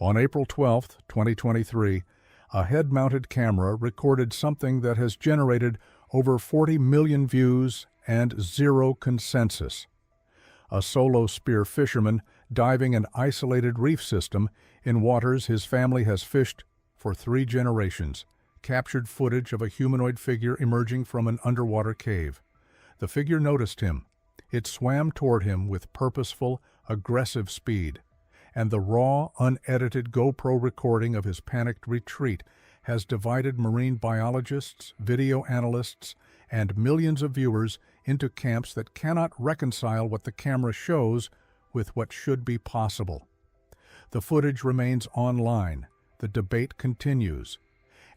On April 12, 2023, a head-mounted camera recorded something that has generated over 40 million views and zero consensus. A solo spear fisherman diving an isolated reef system in waters his family has fished for 3 generations, captured footage of a humanoid figure emerging from an underwater cave. The figure noticed him. It swam toward him with purposeful, aggressive speed, and the raw, unedited GoPro recording of his panicked retreat has divided marine biologists, video analysts, and millions of viewers into camps that cannot reconcile what the camera shows with what should be possible. The footage remains online, the debate continues,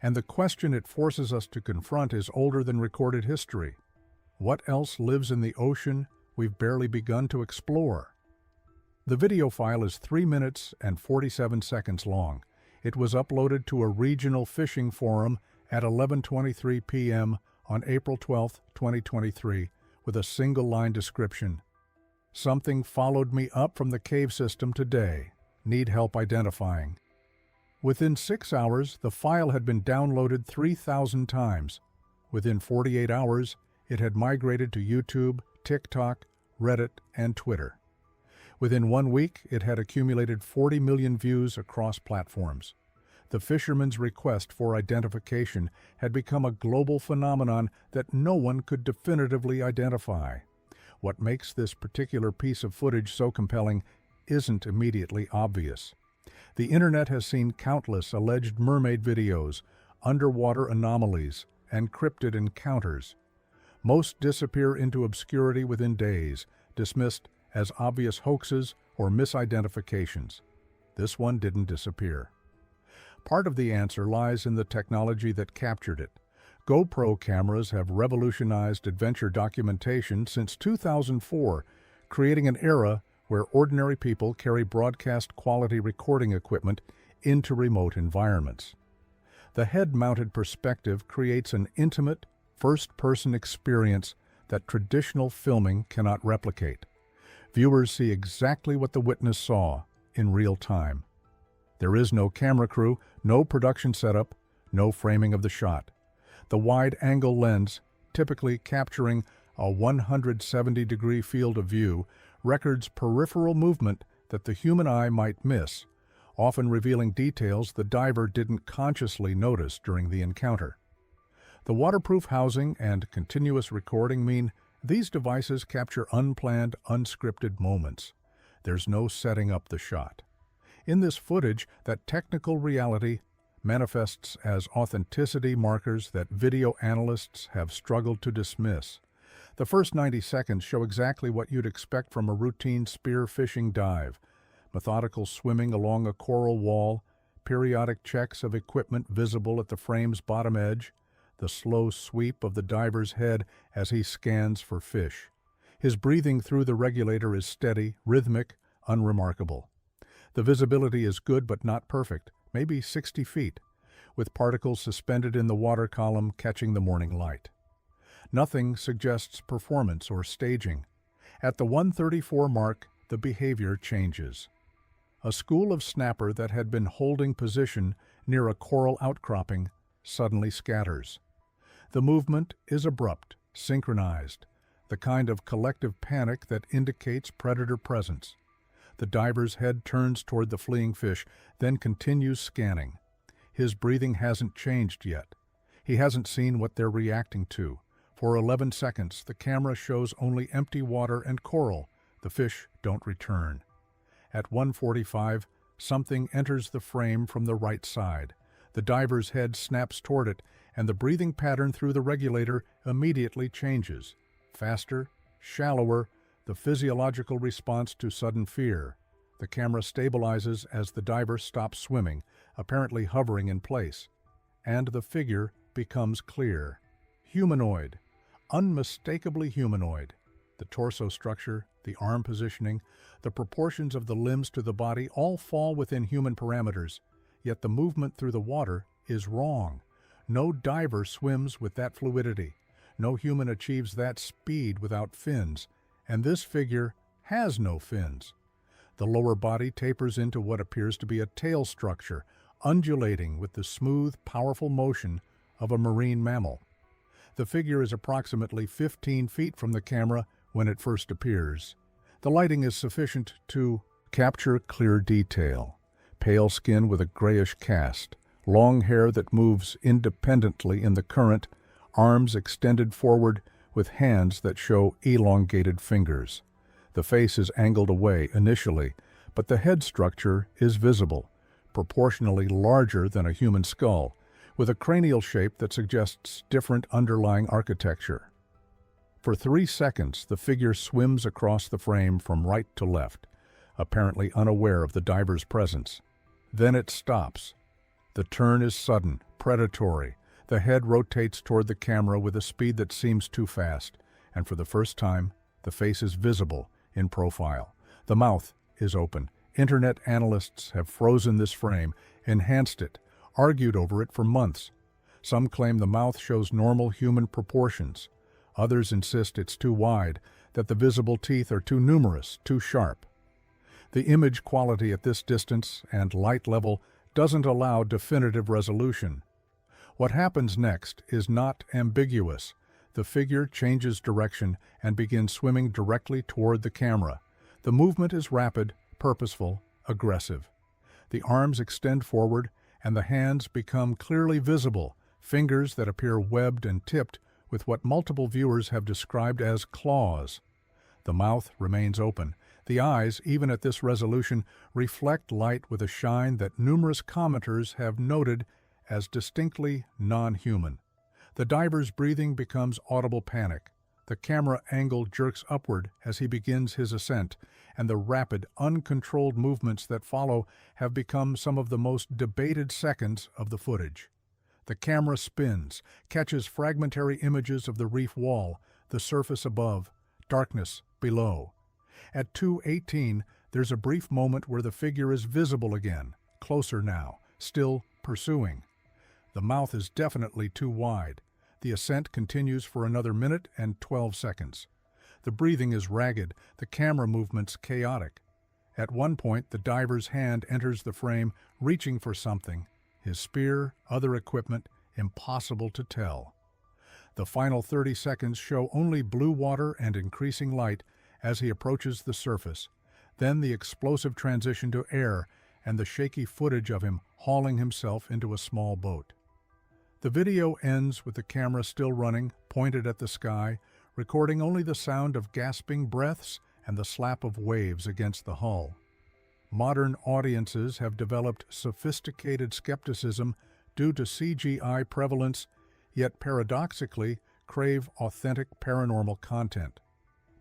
and the question it forces us to confront is older than recorded history. What else lives in the ocean we've barely begun to explore? The video file is 3 minutes and 47 seconds long. It was uploaded to a regional fishing forum at 11:23 p.m. on April 12, 2023, with a single-line description. Something followed me up from the cave system today. Need help identifying. Within 6 hours, the file had been downloaded 3,000 times. Within 48 hours, it had migrated to YouTube, TikTok, Reddit, and Twitter. Within 1 week, it had accumulated 40 million views across platforms. The fisherman's request for identification had become a global phenomenon that no one could definitively identify. What makes this particular piece of footage so compelling isn't immediately obvious. The internet has seen countless alleged mermaid videos, underwater anomalies, and cryptid encounters. Most disappear into obscurity within days, dismissed as obvious hoaxes or misidentifications. This one didn't disappear. Part of the answer lies in the technology that captured it. GoPro cameras have revolutionized adventure documentation since 2004, creating an era where ordinary people carry broadcast-quality recording equipment into remote environments. The head-mounted perspective creates an intimate, first-person experience that traditional filming cannot replicate. Viewers see exactly what the witness saw in real time. There is no camera crew, no production setup, no framing of the shot. The wide-angle lens, typically capturing a 170-degree field of view, records peripheral movement that the human eye might miss, often revealing details the diver didn't consciously notice during the encounter. The waterproof housing and continuous recording mean these devices capture unplanned, unscripted moments. There's no setting up the shot. In this footage, that technical reality manifests as authenticity markers that video analysts have struggled to dismiss. The first 90 seconds show exactly what you'd expect from a routine spear fishing dive: methodical swimming along a coral wall, periodic checks of equipment visible at the frame's bottom edge, the slow sweep of the diver's head as he scans for fish. His breathing through the regulator is steady, rhythmic, unremarkable. The visibility is good but not perfect, maybe 60 feet, with particles suspended in the water column catching the morning light. Nothing suggests performance or staging. At the 134 mark, the behavior changes. A school of snapper that had been holding position near a coral outcropping suddenly scatters. The movement is abrupt, synchronized, the kind of collective panic that indicates predator presence. The diver's head turns toward the fleeing fish, then continues scanning. His breathing hasn't changed yet. He hasn't seen what they're reacting to. For 11 seconds, the camera shows only empty water and coral. The fish don't return. At 1:45, something enters the frame from the right side. The diver's head snaps toward it, and the breathing pattern through the regulator immediately changes. Faster, shallower, the physiological response to sudden fear. The camera stabilizes as the diver stops swimming, apparently hovering in place, and the figure becomes clear. Humanoid, unmistakably humanoid. The torso structure, the arm positioning, the proportions of the limbs to the body all fall within human parameters, yet the movement through the water is wrong. No diver swims with that fluidity. No human achieves that speed without fins, and this figure has no fins. The lower body tapers into what appears to be a tail structure, undulating with the smooth, powerful motion of a marine mammal. The figure is approximately 15 feet from the camera when it first appears. The lighting is sufficient to capture clear detail. Pale skin with a grayish cast, long hair that moves independently in the current, arms extended forward with hands that show elongated fingers. The face is angled away initially, but the head structure is visible, proportionally larger than a human skull, with a cranial shape that suggests different underlying architecture. For 3 seconds, the figure swims across the frame from right to left, apparently unaware of the diver's presence. Then it stops. The turn is sudden, predatory. The head rotates toward the camera with a speed that seems too fast, and for the first time, the face is visible in profile. The mouth is open. Internet analysts have frozen this frame, enhanced it, argued over it for months. Some claim the mouth shows normal human proportions. Others insist it's too wide, that the visible teeth are too numerous, too sharp. The image quality at this distance and light level doesn't allow definitive resolution. What happens next is not ambiguous. The figure changes direction and begins swimming directly toward the camera. The movement is rapid, purposeful, aggressive. The arms extend forward and the hands become clearly visible, fingers that appear webbed and tipped with what multiple viewers have described as claws. The mouth remains open. The eyes, even at this resolution, reflect light with a shine that numerous commenters have noted as distinctly non-human. The diver's breathing becomes audible panic. The camera angle jerks upward as he begins his ascent, and the rapid, uncontrolled movements that follow have become some of the most debated seconds of the footage. The camera spins, catches fragmentary images of the reef wall, the surface above, darkness below. At 2:18, there's a brief moment where the figure is visible again, closer now, still pursuing. The mouth is definitely too wide. The ascent continues for another minute and 12 seconds. The breathing is ragged, the camera movements chaotic. At one point, the diver's hand enters the frame, reaching for something. His spear, other equipment, impossible to tell. The final 30 seconds show only blue water and increasing light as he approaches the surface. Then the explosive transition to air and the shaky footage of him hauling himself into a small boat. The video ends with the camera still running, pointed at the sky, recording only the sound of gasping breaths and the slap of waves against the hull. Modern audiences have developed sophisticated skepticism due to CGI prevalence, yet paradoxically crave authentic paranormal content.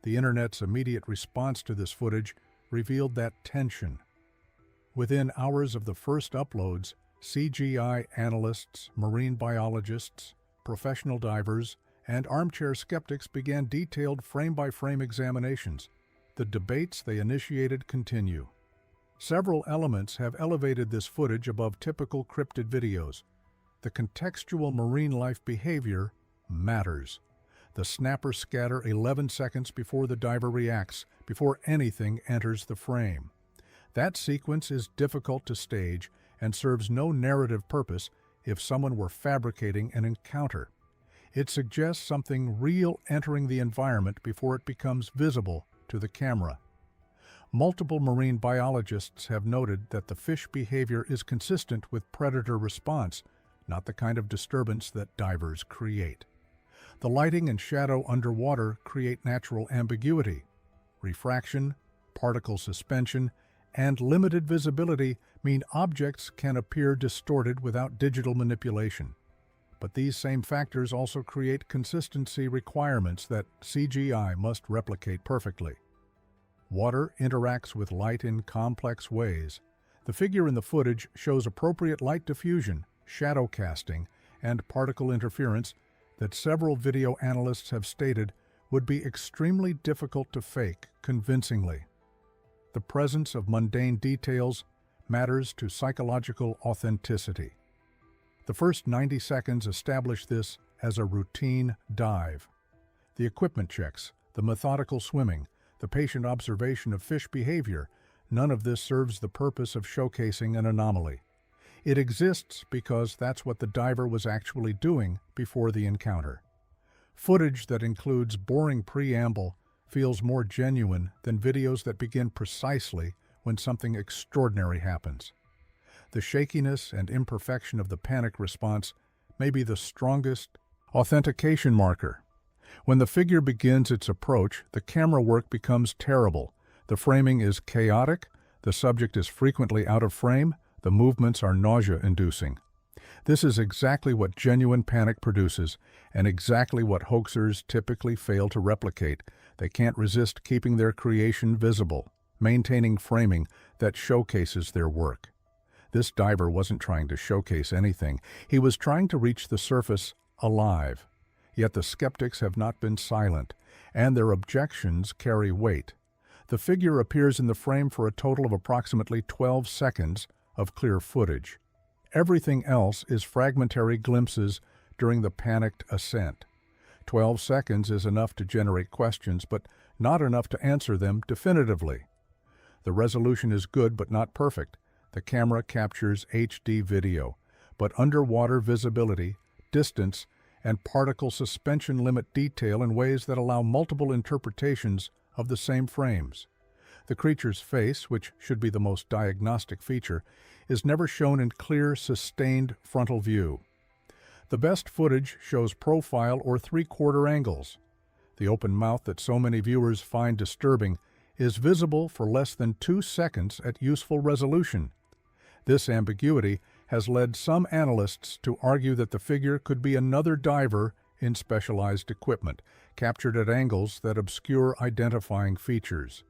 The Internet's immediate response to this footage revealed that tension. Within hours of the first uploads, CGI analysts, marine biologists, professional divers, and armchair skeptics began detailed frame-by-frame examinations. The debates they initiated continue. Several elements have elevated this footage above typical cryptid videos. The contextual marine life behavior matters. The snappers scatter 11 seconds before the diver reacts, before anything enters the frame. That sequence is difficult to stage and serves no narrative purpose if someone were fabricating an encounter. It suggests something real entering the environment before it becomes visible to the camera. Multiple marine biologists have noted that the fish behavior is consistent with predator response, not the kind of disturbance that divers create. The lighting and shadow underwater create natural ambiguity. Refraction, particle suspension, and limited visibility mean objects can appear distorted without digital manipulation. But these same factors also create consistency requirements that CGI must replicate perfectly. Water interacts with light in complex ways. The figure in the footage shows appropriate light diffusion, shadow casting, and particle interference that several video analysts have stated would be extremely difficult to fake convincingly. The presence of mundane details matters to psychological authenticity. The first 90 seconds establish this as a routine dive. The equipment checks, the methodical swimming, the patient observation of fish behavior, None of this serves the purpose of showcasing an anomaly. It exists because that's what the diver was actually doing before the encounter. Footage that includes boring preamble feels more genuine than videos that begin precisely when something extraordinary happens. The shakiness and imperfection of the panic response may be the strongest authentication marker. When the figure begins its approach, the camera work becomes terrible. The framing is chaotic, the subject is frequently out of frame, the movements are nausea-inducing. This is exactly what genuine panic produces, and exactly what hoaxers typically fail to replicate. They can't resist keeping their creation visible, maintaining framing that showcases their work. This diver wasn't trying to showcase anything. He was trying to reach the surface alive. Yet the skeptics have not been silent, and their objections carry weight. The figure appears in the frame for a total of approximately 12 seconds of clear footage. Everything else is fragmentary glimpses during the panicked ascent. 12 seconds is enough to generate questions, but not enough to answer them definitively. The resolution is good but not perfect. The camera captures HD video, but underwater visibility, distance, and particle suspension limit detail in ways that allow multiple interpretations of the same frames. The creature's face, which should be the most diagnostic feature, is never shown in clear, sustained frontal view. The best footage shows profile or three-quarter angles. The open mouth that so many viewers find disturbing is visible for less than 2 seconds at useful resolution. This ambiguity has led some analysts to argue that the figure could be another diver in specialized equipment, captured at angles that obscure identifying features.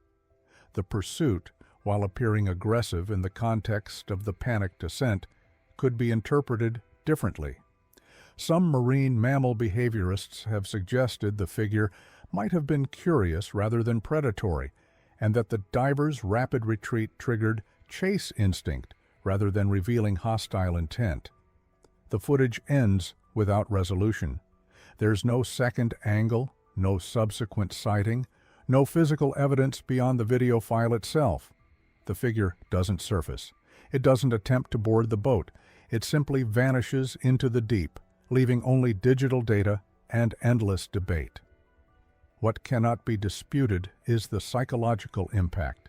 The pursuit, while appearing aggressive in the context of the panicked ascent, could be interpreted differently. Some marine mammal behaviorists have suggested the figure might have been curious rather than predatory, and that the diver's rapid retreat triggered chase instinct rather than revealing hostile intent. The footage ends without resolution. There's no second angle, no subsequent sighting, no physical evidence beyond the video file itself. The figure doesn't surface. It doesn't attempt to board the boat. It simply vanishes into the deep, leaving only digital data and endless debate. What cannot be disputed is the psychological impact.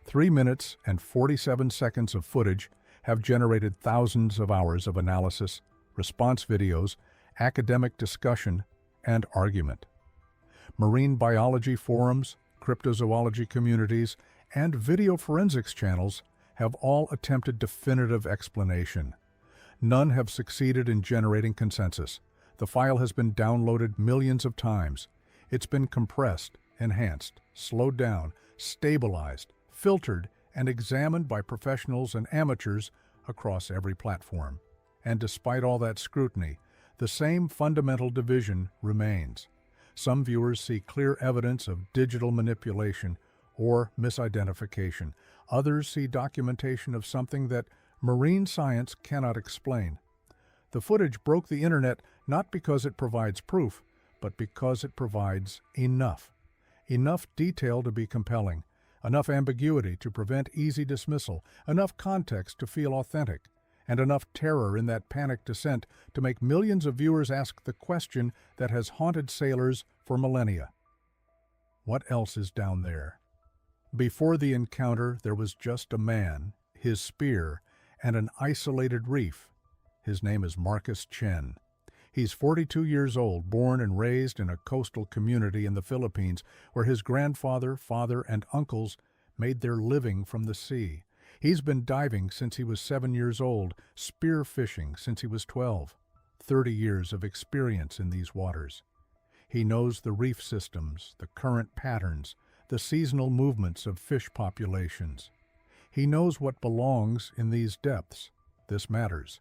3 minutes and 47 seconds of footage have generated thousands of hours of analysis, response videos, academic discussion, and argument. Marine biology forums, cryptozoology communities, and video forensics channels have all attempted definitive explanation. None have succeeded in generating consensus. The file has been downloaded millions of times. It's been compressed, enhanced, slowed down, stabilized, filtered, and examined by professionals and amateurs across every platform. And despite all that scrutiny, the same fundamental division remains. Some viewers see clear evidence of digital manipulation or misidentification. Others see documentation of something that marine science cannot explain. The footage broke the internet not because it provides proof, but because it provides enough. Enough detail to be compelling, enough ambiguity to prevent easy dismissal, enough context to feel authentic, and enough terror in that panicked descent to make millions of viewers ask the question that has haunted sailors for millennia. What else is down there? Before the encounter, there was just a man, his spear, and an isolated reef. His name is Marcus Chen. He's 42 years old, born and raised in a coastal community in the Philippines where his grandfather, father, and uncles made their living from the sea. He's been diving since he was 7 years old, spear fishing since he was 12. 30 years of experience in these waters. He knows the reef systems, the current patterns, the seasonal movements of fish populations. He knows what belongs in these depths. This matters.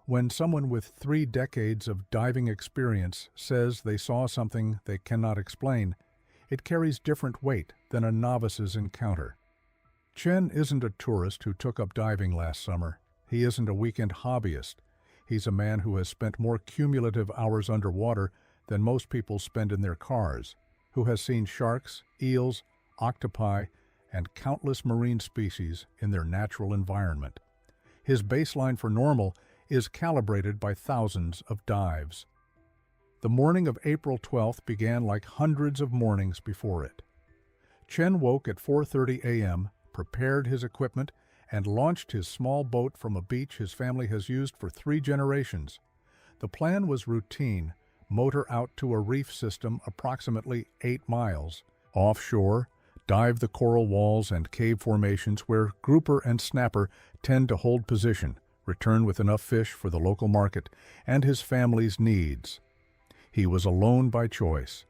When someone with 3 decades of diving experience says they saw something they cannot explain, it carries different weight than a novice's encounter. Chen isn't a tourist who took up diving last summer. He isn't a weekend hobbyist. He's a man who has spent more cumulative hours underwater than most people spend in their cars, who has seen sharks, eels, octopi, and countless marine species in their natural environment. His baseline for normal is calibrated by thousands of dives. The morning of April 12th began like hundreds of mornings before it. Chen woke at 4:30 a.m., prepared his equipment, and launched his small boat from a beach his family has used for 3 generations. The plan was routine: motor out to a reef system approximately 8 miles. Offshore, dive the coral walls and cave formations where grouper and snapper tend to hold position, return with enough fish for the local market and his family's needs. He was alone by choice.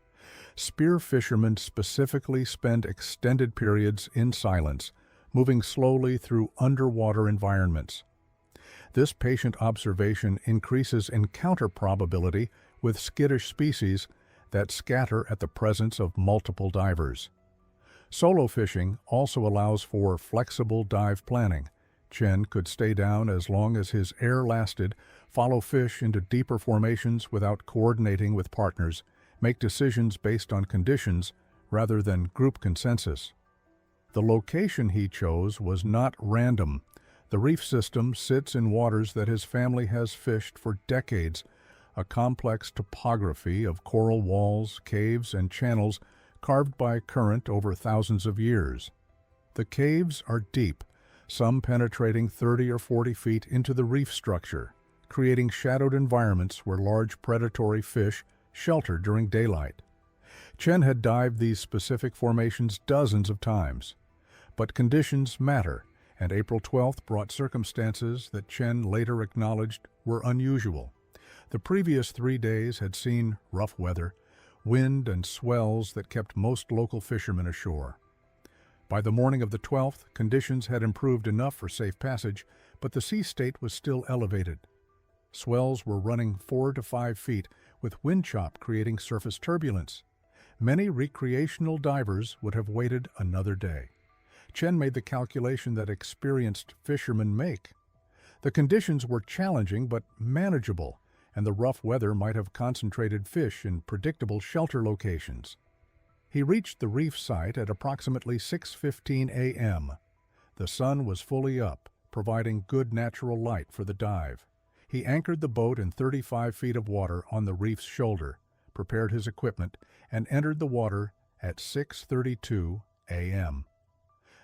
Spear fishermen specifically spend extended periods in silence, moving slowly through underwater environments. This patient observation increases encounter probability with skittish species that scatter at the presence of multiple divers. Solo fishing also allows for flexible dive planning. Chen could stay down as long as his air lasted, follow fish into deeper formations without coordinating with partners, make decisions based on conditions rather than group consensus. The location he chose was not random. The reef system sits in waters that his family has fished for decades, a complex topography of coral walls, caves, and channels carved by current over thousands of years. The caves are deep, some penetrating 30 or 40 feet into the reef structure, creating shadowed environments where large predatory fish shelter during daylight. Chen had dived these specific formations dozens of times. But conditions matter, and April 12th brought circumstances that Chen later acknowledged were unusual. The previous 3 days had seen rough weather, wind and swells that kept most local fishermen ashore. By the morning of the 12th, conditions had improved enough for safe passage, but the sea state was still elevated. Swells were running 4 to 5 feet, with wind chop creating surface turbulence. Many recreational divers would have waited another day. Chen made the calculation that experienced fishermen make. The conditions were challenging but manageable, and the rough weather might have concentrated fish in predictable shelter locations. He reached the reef site at approximately 6:15 a.m. The sun was fully up, providing good natural light for the dive. He anchored the boat in 35 feet of water on the reef's shoulder, prepared his equipment, and entered the water at 6:32 a.m.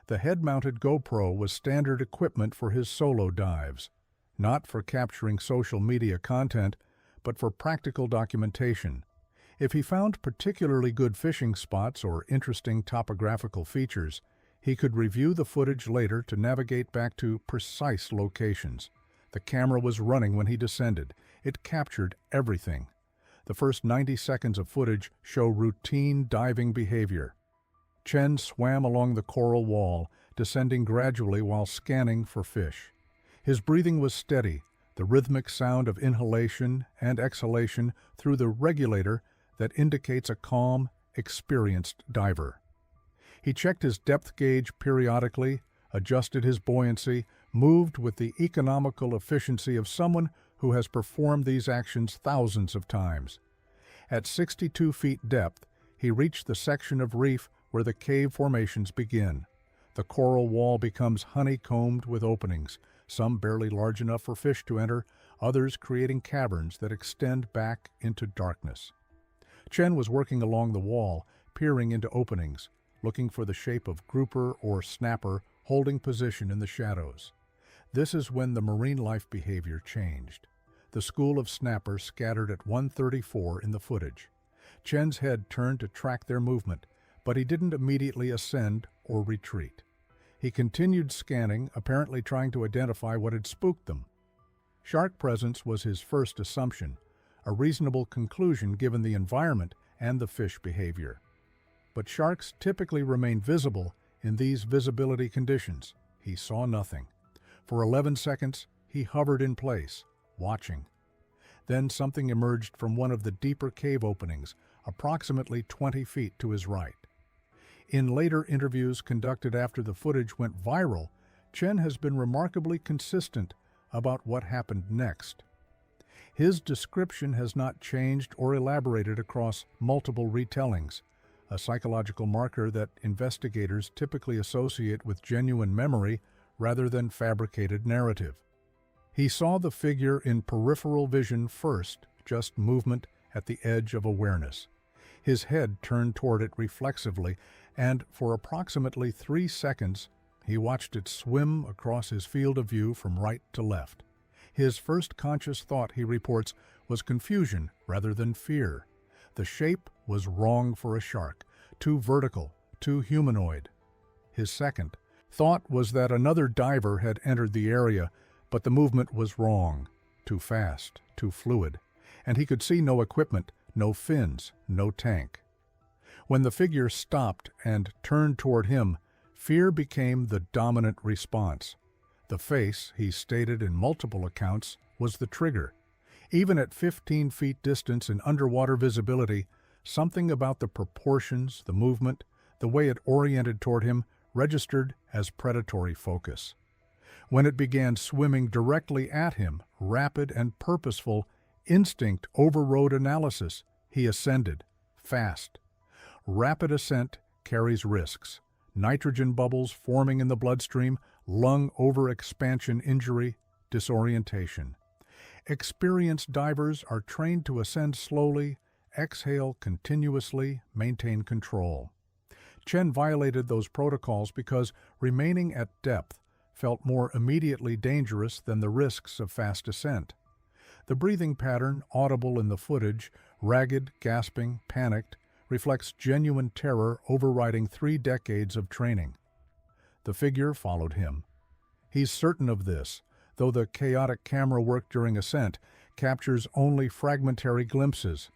The head-mounted GoPro was standard equipment for his solo dives, not for capturing social media content, but for practical documentation. If he found particularly good fishing spots or interesting topographical features, he could review the footage later to navigate back to precise locations. The camera was running when he descended. It captured everything. The first 90 seconds of footage show routine diving behavior. Chen swam along the coral wall, descending gradually while scanning for fish. His breathing was steady, the rhythmic sound of inhalation and exhalation through the regulator that indicates a calm, experienced diver. He checked his depth gauge periodically, adjusted his buoyancy, moved with the economical efficiency of someone who has performed these actions thousands of times. At 62 feet depth, he reached the section of reef where the cave formations begin. The coral wall becomes honeycombed with openings, some barely large enough for fish to enter, others creating caverns that extend back into darkness. Chen was working along the wall, peering into openings, looking for the shape of grouper or snapper holding position in the shadows. This is when the marine life behavior changed. The school of snappers scattered at 1:34 in the footage. Chen's head turned to track their movement, but he didn't immediately ascend or retreat. He continued scanning, apparently trying to identify what had spooked them. Shark presence was his first assumption, a reasonable conclusion given the environment and the fish behavior. But sharks typically remain visible in these visibility conditions. He saw nothing. For 11 seconds, he hovered in place, watching. Then something emerged from one of the deeper cave openings, approximately 20 feet to his right. In later interviews conducted after the footage went viral, Chen has been remarkably consistent about what happened next. His description has not changed or elaborated across multiple retellings. a psychological marker that investigators typically associate with genuine memory rather than fabricated narrative. He saw the figure in peripheral vision first, just movement at the edge of awareness. His head turned toward it reflexively, and for approximately 3 seconds, he watched it swim across his field of view from right to left. His first conscious thought, he reports, was confusion rather than fear. The shape was wrong for a shark, too vertical, too humanoid. His second thought was that another diver had entered the area, but the movement was wrong, too fast, too fluid, and he could see no equipment, no fins, no tank. When the figure stopped and turned toward him, fear became the dominant response. The face, he stated in multiple accounts, was the trigger. Even at 15 feet distance in underwater visibility, something about the proportions, the movement, the way it oriented toward him registered as predatory focus. When it began swimming directly at him, rapid and purposeful, instinct overrode analysis. He ascended, fast. Rapid ascent carries risks. Nitrogen bubbles forming in the bloodstream, lung overexpansion injury, disorientation. Experienced divers are trained to ascend slowly, exhale continuously, maintain control. Chen violated those protocols because remaining at depth felt more immediately dangerous than the risks of fast ascent. The breathing pattern, audible in the footage, ragged, gasping, panicked, reflects genuine terror overriding 3 decades of training. The figure followed him. He's certain of this, though the chaotic camera work during ascent captures only fragmentary glimpses.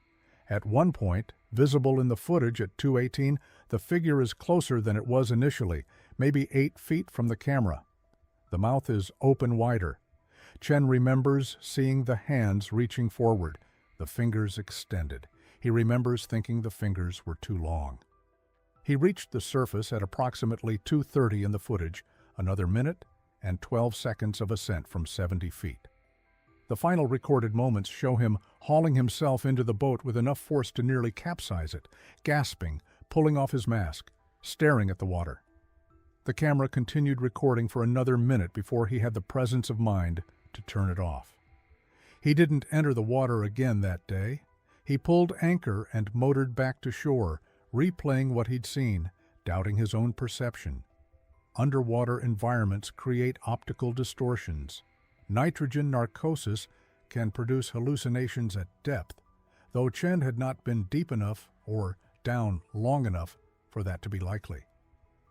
At one point, visible in the footage at 2:18, the figure is closer than it was initially, maybe 8 feet from the camera. The mouth is open wider. Chen remembers seeing the hands reaching forward, the fingers extended. He remembers thinking the fingers were too long. He reached the surface at approximately 2:30 in the footage, another minute and 12 seconds of ascent from 70 feet. The final recorded moments show him hauling himself into the boat with enough force to nearly capsize it, gasping, pulling off his mask, staring at the water. The camera continued recording for another minute before he had the presence of mind to turn it off. He didn't enter the water again that day. He pulled anchor and motored back to shore, replaying what he'd seen, doubting his own perception. Underwater environments create optical distortions. Nitrogen narcosis can produce hallucinations at depth, though Chen had not been deep enough or down long enough for that to be likely.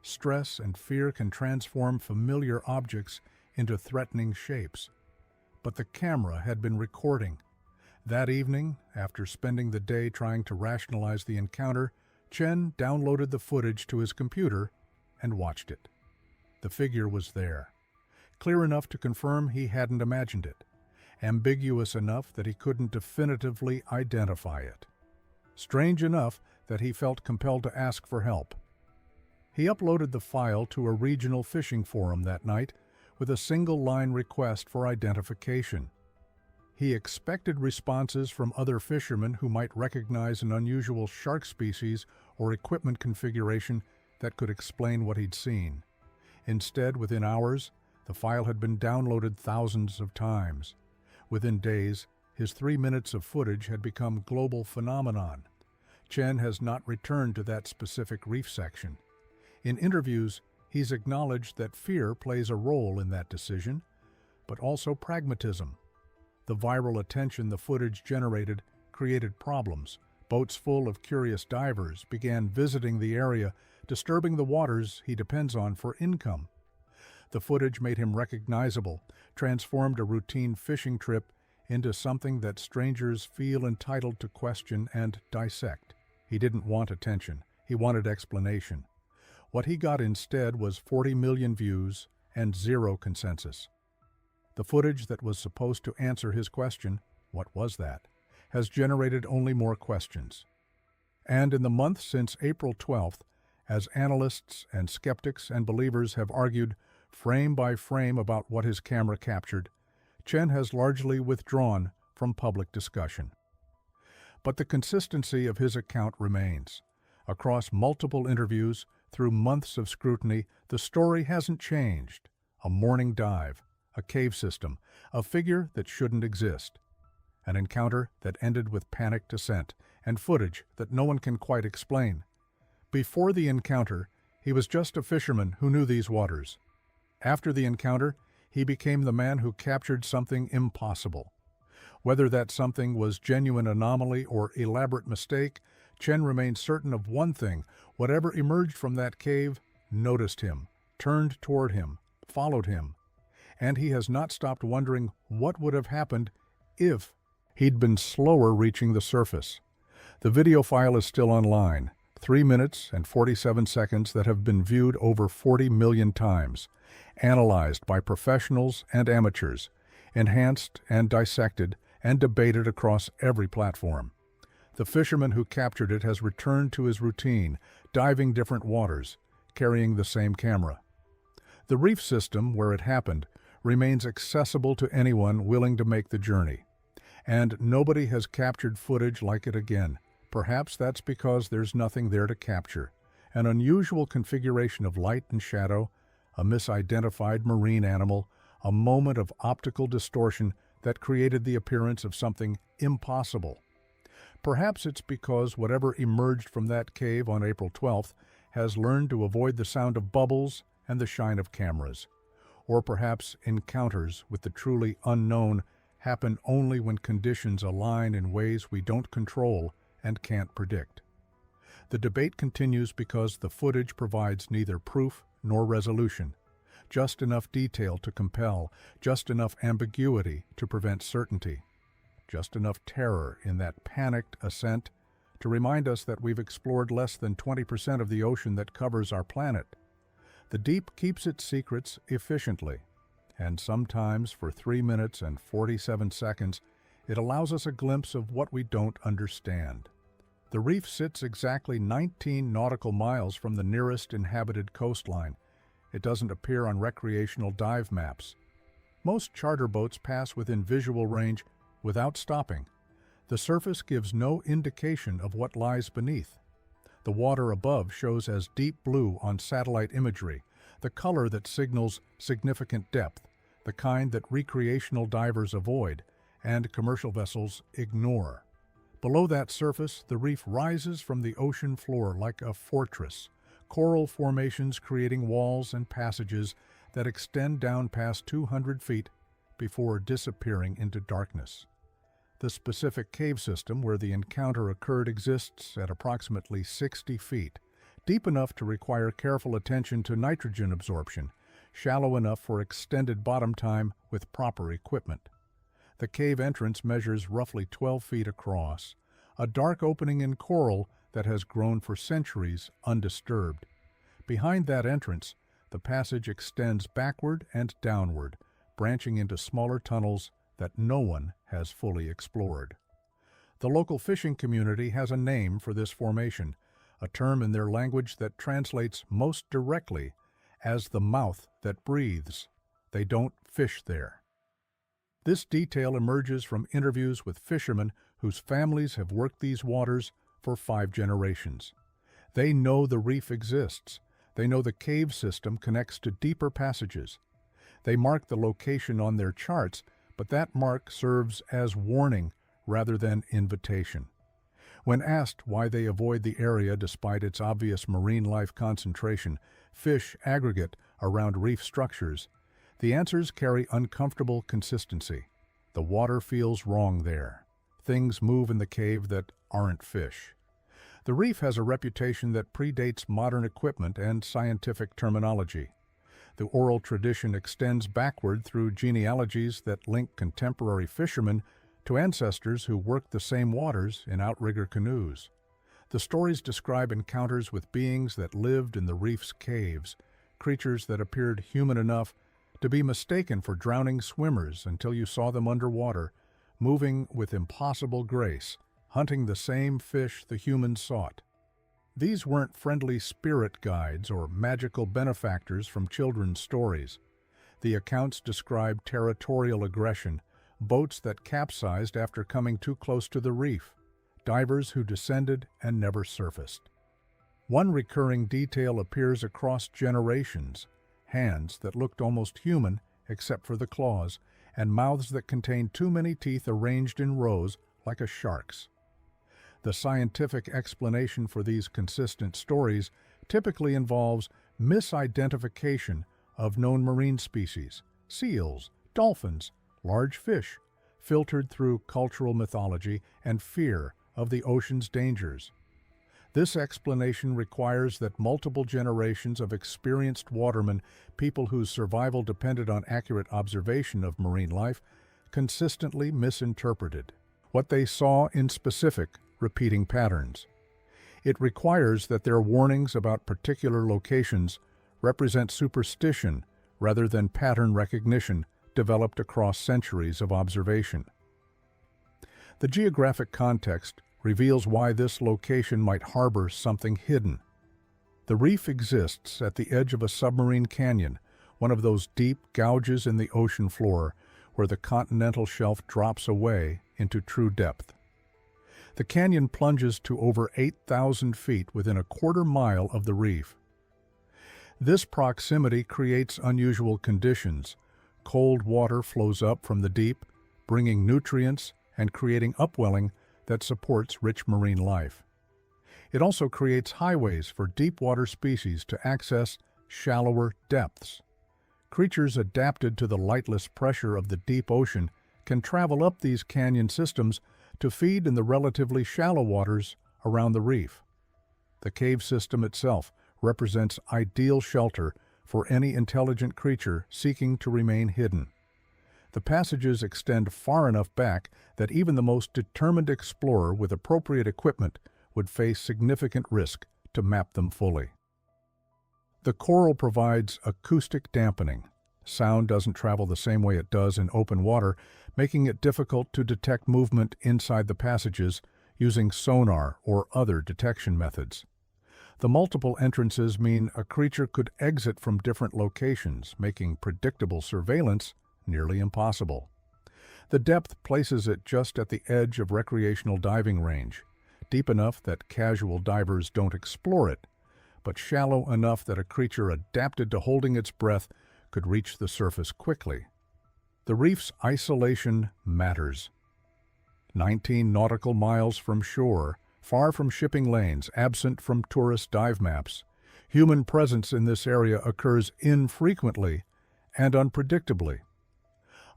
Stress and fear can transform familiar objects into threatening shapes. But the camera had been recording. That evening, after spending the day trying to rationalize the encounter, Chen downloaded the footage to his computer and watched it. The figure was there, clear enough to confirm he hadn't imagined it, ambiguous enough that he couldn't definitively identify it, strange enough that he felt compelled to ask for help. He uploaded the file to a regional fishing forum that night with a single-line request for identification. He expected responses from other fishermen who might recognize an unusual shark species or equipment configuration that could explain what he'd seen. Instead, within hours, the file had been downloaded thousands of times. Within days, his 3 minutes of footage had become a global phenomenon. Chen has not returned to that specific reef section. In interviews, he's acknowledged that fear plays a role in that decision, but also pragmatism. The viral attention the footage generated created problems. Boats full of curious divers began visiting the area, disturbing the waters he depends on for income. The footage made him recognizable, transformed a routine fishing trip into something that strangers feel entitled to question and dissect. He didn't want attention. He wanted explanation. What he got instead was 40 million views and 0 consensus. The footage that was supposed to answer his question, what was that, has generated only more questions. And in the months since April 12th, as analysts and skeptics and believers have argued frame by frame about what his camera captured, Chen has largely withdrawn from public discussion. But the consistency of his account remains. Across multiple interviews, through months of scrutiny, the story hasn't changed. A morning dive, a cave system, a figure that shouldn't exist. An encounter that ended with panicked descent, and footage that no one can quite explain. Before the encounter, he was just a fisherman who knew these waters. After the encounter, he became the man who captured something impossible. Whether that something was genuine anomaly or elaborate mistake, Chen remained certain of one thing: whatever emerged from that cave noticed him, turned toward him, followed him. And he has not stopped wondering what would have happened if he'd been slower reaching the surface. The video file is still online, 3 minutes and 47 seconds that have been viewed over 40 million times, analyzed by professionals and amateurs, enhanced and dissected and debated across every platform. The fisherman who captured it has returned to his routine, diving different waters, carrying the same camera. The reef system where it happened remains accessible to anyone willing to make the journey. And nobody has captured footage like it again. Perhaps that's because there's nothing there to capture. An unusual configuration of light and shadow, a misidentified marine animal, a moment of optical distortion that created the appearance of something impossible. Perhaps it's because whatever emerged from that cave on April 12th has learned to avoid the sound of bubbles and the shine of cameras. Or perhaps encounters with the truly unknown happen only when conditions align in ways we don't control and can't predict. The debate continues because the footage provides neither proof nor resolution, just enough detail to compel, just enough ambiguity to prevent certainty, just enough terror in that panicked ascent to remind us that we've explored less than 20% of the ocean that covers our planet. The deep keeps its secrets efficiently, and sometimes for 3 minutes and 47 seconds, it allows us a glimpse of what we don't understand. The reef sits exactly 19 nautical miles from the nearest inhabited coastline. It doesn't appear on recreational dive maps. Most charter boats pass within visual range without stopping. The surface gives no indication of what lies beneath. The water above shows as deep blue on satellite imagery, the color that signals significant depth, the kind that recreational divers avoid and commercial vessels ignore. Below that surface, the reef rises from the ocean floor like a fortress, coral formations creating walls and passages that extend down past 200 feet before disappearing into darkness. The specific cave system where the encounter occurred exists at approximately 60 feet, deep enough to require careful attention to nitrogen absorption, shallow enough for extended bottom time with proper equipment. The cave entrance measures roughly 12 feet across, a dark opening in coral that has grown for centuries undisturbed. Behind that entrance, the passage extends backward and downward, branching into smaller tunnels that no one has fully explored. The local fishing community has a name for this formation, a term in their language that translates most directly as the mouth that breathes. They don't fish there. This detail emerges from interviews with fishermen whose families have worked these waters for 5 generations. They know the reef exists. They know the cave system connects to deeper passages. They mark the location on their charts, but that mark serves as warning rather than invitation. When asked why they avoid the area despite its obvious marine life concentration, fish aggregate around reef structures, the answers carry uncomfortable consistency. The water feels wrong there. Things move in the cave that aren't fish. The reef has a reputation that predates modern equipment and scientific terminology. The oral tradition extends backward through genealogies that link contemporary fishermen to ancestors who worked the same waters in outrigger canoes. The stories describe encounters with beings that lived in the reef's caves, creatures that appeared human enough to be mistaken for drowning swimmers until you saw them underwater, moving with impossible grace, hunting the same fish the humans sought. These weren't friendly spirit guides or magical benefactors from children's stories. The accounts describe territorial aggression, boats that capsized after coming too close to the reef, divers who descended and never surfaced. One recurring detail appears across generations: hands that looked almost human except for the claws, and mouths that contained too many teeth arranged in rows like a shark's. The scientific explanation for these consistent stories typically involves misidentification of known marine species, seals, dolphins, large fish, filtered through cultural mythology and fear of the ocean's dangers. This explanation requires that multiple generations of experienced watermen, people whose survival depended on accurate observation of marine life, consistently misinterpreted what they saw in specific, repeating patterns. It requires that their warnings about particular locations represent superstition rather than pattern recognition developed across centuries of observation. The geographic context reveals why this location might harbor something hidden. The reef exists at the edge of a submarine canyon, one of those deep gouges in the ocean floor where the continental shelf drops away into true depth. The canyon plunges to over 8,000 feet within a quarter-mile of the reef. This proximity creates unusual conditions. Cold water flows up from the deep, bringing nutrients and creating upwelling that supports rich marine life. It also creates highways for deep water species to access shallower depths. Creatures adapted to the lightless pressure of the deep ocean can travel up these canyon systems to feed in the relatively shallow waters around the reef. The cave system itself represents ideal shelter for any intelligent creature seeking to remain hidden. The passages extend far enough back that even the most determined explorer with appropriate equipment would face significant risk to map them fully. The coral provides acoustic dampening. Sound doesn't travel the same way it does in open water, making it difficult to detect movement inside the passages using sonar or other detection methods. The multiple entrances mean a creature could exit from different locations, making predictable surveillance nearly impossible. The depth places it just at the edge of recreational diving range, deep enough that casual divers don't explore it, but shallow enough that a creature adapted to holding its breath could reach the surface quickly. The reef's isolation matters. 19 nautical miles from shore, far from shipping lanes, absent from tourist dive maps, human presence in this area occurs infrequently and unpredictably.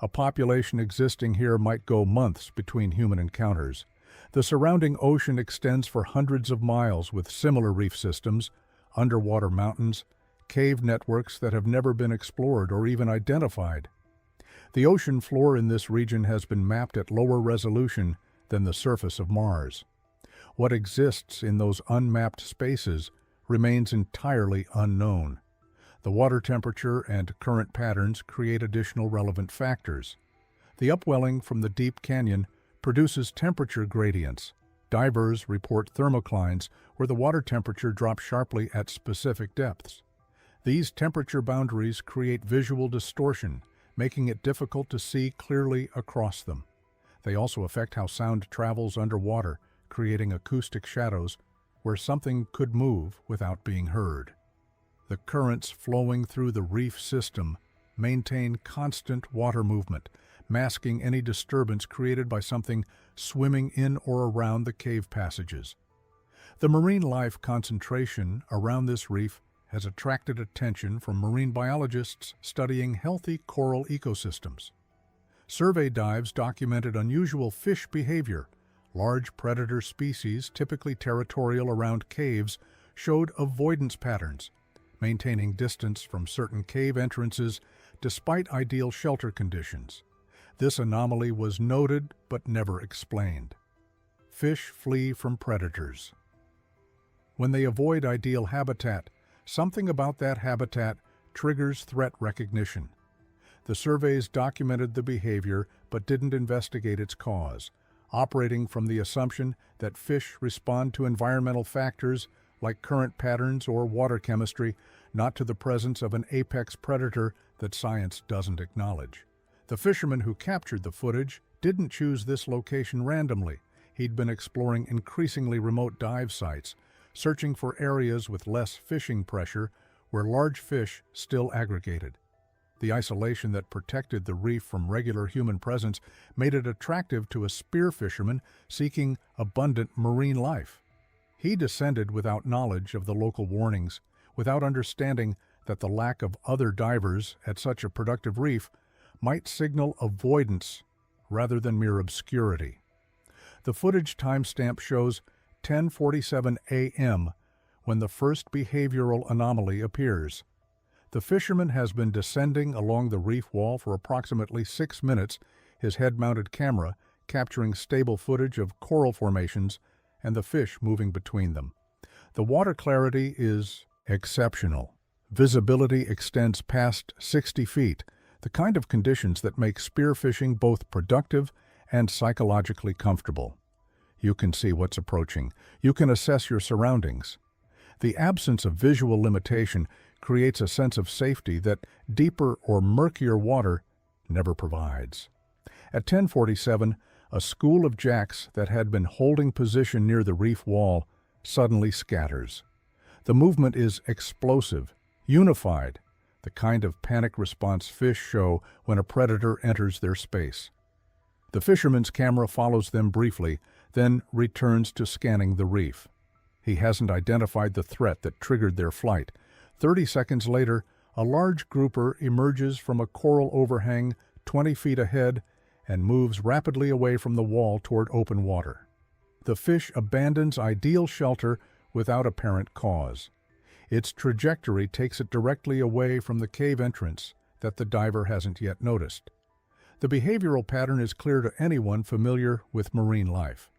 A population existing here might go months between human encounters. The surrounding ocean extends for hundreds of miles with similar reef systems, underwater mountains, cave networks that have never been explored or even identified. The ocean floor in this region has been mapped at lower resolution than the surface of Mars. What exists in those unmapped spaces remains entirely unknown. The water temperature and current patterns create additional relevant factors. The upwelling from the deep canyon produces temperature gradients. Divers report thermoclines where the water temperature drops sharply at specific depths. These temperature boundaries create visual distortion, making it difficult to see clearly across them. They also affect how sound travels underwater, creating acoustic shadows where something could move without being heard. The currents flowing through the reef system maintain constant water movement, masking any disturbance created by something swimming in or around the cave passages. The marine life concentration around this reef has attracted attention from marine biologists studying healthy coral ecosystems. Survey dives documented unusual fish behavior. Large predator species, typically territorial around caves, showed avoidance patterns, maintaining distance from certain cave entrances despite ideal shelter conditions. This anomaly was noted but never explained. Fish flee from predators. When they avoid ideal habitat, something about that habitat triggers threat recognition. The surveys documented the behavior but didn't investigate its cause, operating from the assumption that fish respond to environmental factors like current patterns or water chemistry, not to the presence of an apex predator that science doesn't acknowledge. The fisherman who captured the footage didn't choose this location randomly. He'd been exploring increasingly remote dive sites, searching for areas with less fishing pressure where large fish still aggregated. The isolation that protected the reef from regular human presence made it attractive to a spear fisherman seeking abundant marine life. He descended without knowledge of the local warnings, without understanding that the lack of other divers at such a productive reef might signal avoidance rather than mere obscurity. The footage timestamp shows 10:47 a.m. when the first behavioral anomaly appears. The fisherman has been descending along the reef wall for approximately 6 minutes, his head-mounted camera capturing stable footage of coral formations and the fish moving between them. The water clarity is exceptional. Visibility extends past 60 feet, the kind of conditions that make spearfishing both productive and psychologically comfortable. You can see what's approaching. You can assess your surroundings. The absence of visual limitation creates a sense of safety that deeper or murkier water never provides. At 10:47, a school of jacks that had been holding position near the reef wall suddenly scatters. The movement is explosive, unified, the kind of panic response fish show when a predator enters their space. The fisherman's camera follows them briefly, then returns to scanning the reef. He hasn't identified the threat that triggered their flight. 30 seconds later, a large grouper emerges from a coral overhang 20 feet ahead and moves rapidly away from the wall toward open water. The fish abandons ideal shelter without apparent cause. Its trajectory takes it directly away from the cave entrance that the diver hasn't yet noticed. The behavioral pattern is clear to anyone familiar with marine life.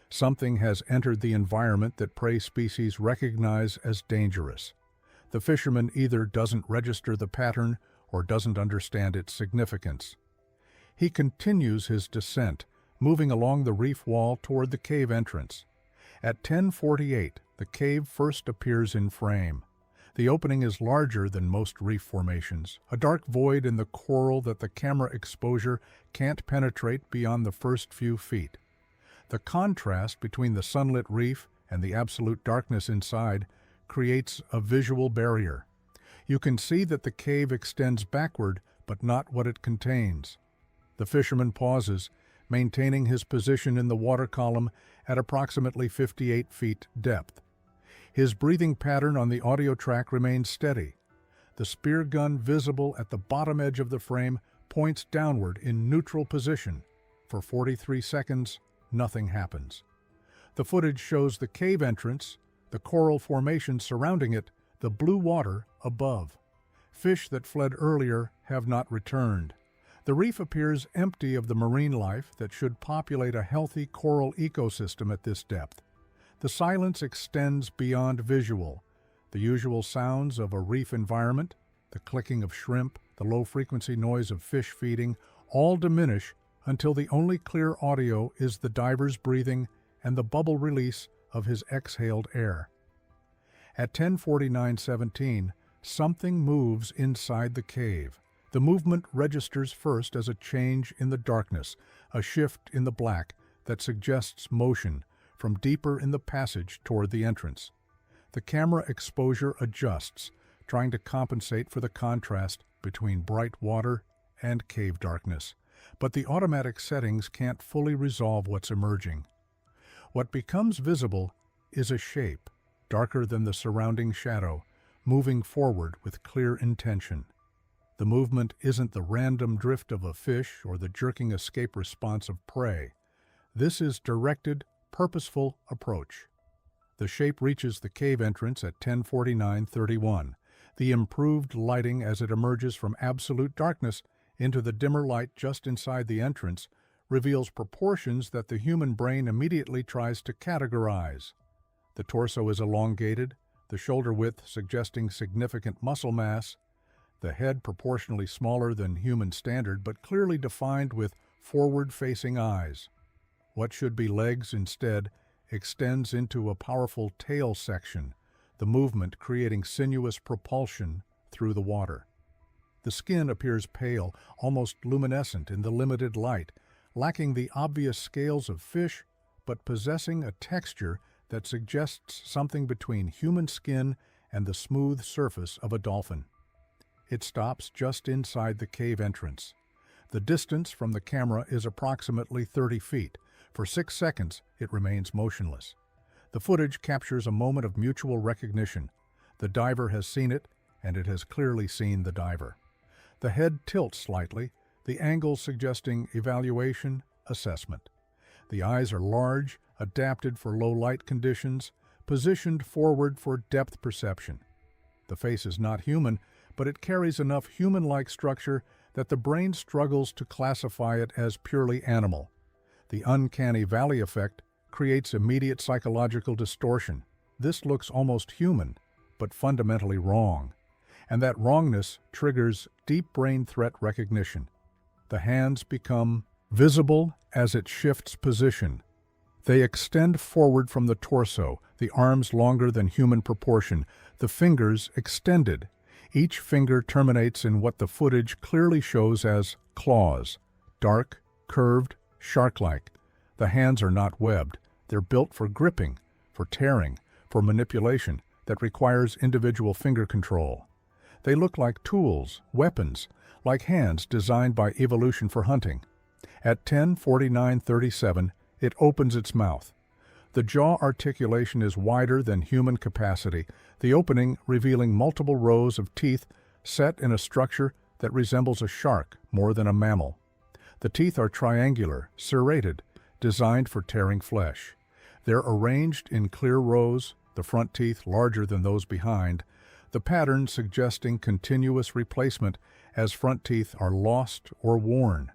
Something has entered the environment that prey species recognize as dangerous. The fisherman either doesn't register the pattern or doesn't understand its significance. He continues his descent, moving along the reef wall toward the cave entrance. At 10:48, the cave first appears in frame. The opening is larger than most reef formations, a dark void in the coral that the camera exposure can't penetrate beyond the first few feet. The contrast between the sunlit reef and the absolute darkness inside creates a visual barrier. You can see that the cave extends backward, but not what it contains. The fisherman pauses, maintaining his position in the water column at approximately 58 feet depth. His breathing pattern on the audio track remains steady. The spear gun visible at the bottom edge of the frame points downward in neutral position. For 43 seconds, nothing happens. The footage shows the cave entrance, the coral formation surrounding it, the blue water above. Fish that fled earlier have not returned. The reef appears empty of the marine life that should populate a healthy coral ecosystem at this depth. The silence extends beyond visual. The usual sounds of a reef environment, the clicking of shrimp, the low-frequency noise of fish feeding, all diminish until the only clear audio is the diver's breathing and the bubble release of his exhaled air. At 10:49:17, something moves inside the cave. The movement registers first as a change in the darkness, a shift in the black that suggests motion from deeper in the passage toward the entrance. The camera exposure adjusts, trying to compensate for the contrast between bright water and cave darkness. But the automatic settings can't fully resolve what's emerging. What becomes visible is a shape, darker than the surrounding shadow, moving forward with clear intention. The movement isn't the random drift of a fish or the jerking escape response of prey. This is directed, purposeful approach. The shape reaches the cave entrance at 10:49:31. The improved lighting as it emerges from absolute darkness into the dimmer light just inside the entrance reveals proportions that the human brain immediately tries to categorize. The torso is elongated, the shoulder width suggesting significant muscle mass, the head proportionally smaller than human standard but clearly defined with forward-facing eyes. What should be legs instead extends into a powerful tail section, the movement creating sinuous propulsion through the water. The skin appears pale, almost luminescent in the limited light, lacking the obvious scales of fish, but possessing a texture that suggests something between human skin and the smooth surface of a dolphin. It stops just inside the cave entrance. The distance from the camera is approximately 30 feet. For 6 seconds, it remains motionless. The footage captures a moment of mutual recognition. The diver has seen it, and it has clearly seen the diver. The head tilts slightly, the angle suggesting evaluation, assessment. The eyes are large, adapted for low light conditions, positioned forward for depth perception. The face is not human, but it carries enough human-like structure that the brain struggles to classify it as purely animal. The uncanny valley effect creates immediate psychological distortion. This looks almost human, but fundamentally wrong. And that wrongness triggers deep brain threat recognition. The hands become visible as it shifts position. They extend forward from the torso, the arms longer than human proportion, the fingers extended. Each finger terminates in what the footage clearly shows as claws, dark, curved, shark-like. The hands are not webbed. They're built for gripping, for tearing, for manipulation that requires individual finger control. They look like tools, weapons, like hands designed by evolution for hunting. At 10:49:37, it opens its mouth. The jaw articulation is wider than human capacity, the opening revealing multiple rows of teeth set in a structure that resembles a shark more than a mammal. The teeth are triangular, serrated, designed for tearing flesh. They're arranged in clear rows, the front teeth larger than those behind, the pattern suggesting continuous replacement as front teeth are lost or worn.